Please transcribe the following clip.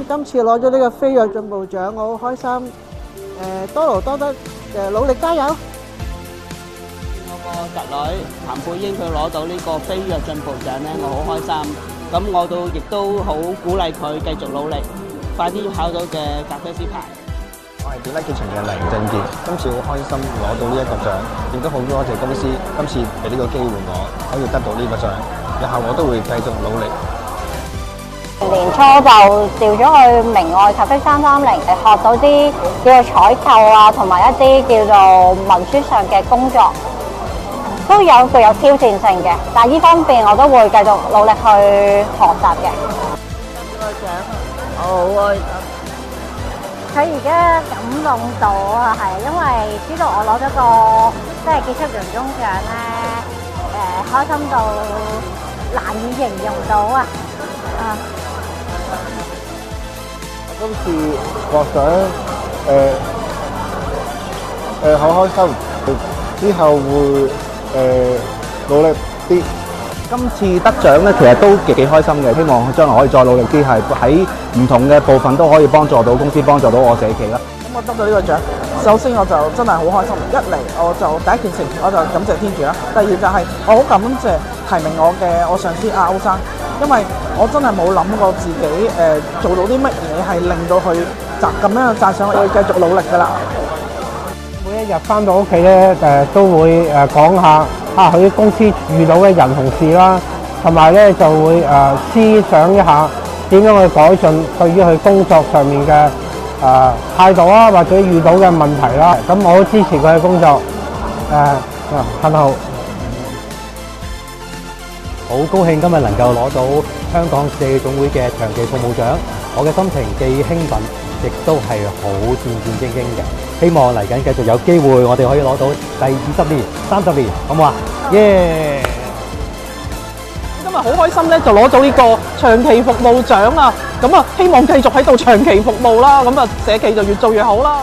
今次攞咗呢個飛躍進步獎，我好開心。多勞多得，努力加油！我個侄女譚佩英佢攞到呢個飛躍進步獎咧，我好開心。咁我亦都好鼓勵佢繼續努力，快啲考到嘅咖啡師牌。我係點粒機場嘅梁振傑，今次好開心攞到呢一個獎，亦都好多謝公司今次俾呢個機會我可以得到呢個獎，日後我都會繼續努力。年初就調咗去明愛咖啡330，學到啲叫做採購啊，同埋一啲叫做文書上嘅工作，都有具有挑戰性嘅。但係呢方面我都會繼續努力去學習嘅。呢個獎我好開心。佢而家感動到啊，係因為知道我攞咗個即係傑出員工獎咧，開心到難以形容到啊！今次獲獎好開心，之後會努力啲。今次得獎咧，其實都幾開心嘅，希望將來可以再努力啲，係喺唔同嘅部分都可以幫助到公司，幫助到我社企啦。咁我得到呢個獎，首先我就真係好開心。一嚟我就第一件事我就感謝天主啦。第二就係我好感謝提名我上司阿歐生，因為我真係冇諗過自己做到啲乜嘢係令到佢咁樣讚賞，我會繼續努力㗎啦。每一日翻到屋企咧，都會講下佢啲公司遇到嘅人同事啦，同埋咧就會思想一下點樣去改進對於佢工作上面嘅態度啦，或者遇到嘅問題啦。咁我好支持佢嘅工作，很好。好高興今日能夠攞到香港社企總會嘅長期服務獎，我嘅心情既興奮，亦都係好戰戰兢兢嘅。希望嚟緊繼續有機會，我哋可以攞到第20年、30年，好唔好啊？耶！今日好開心咧，就攞到呢個長期服務獎啊！咁啊，希望繼續喺度長期服務啦。咁啊，社企就越做越好啦。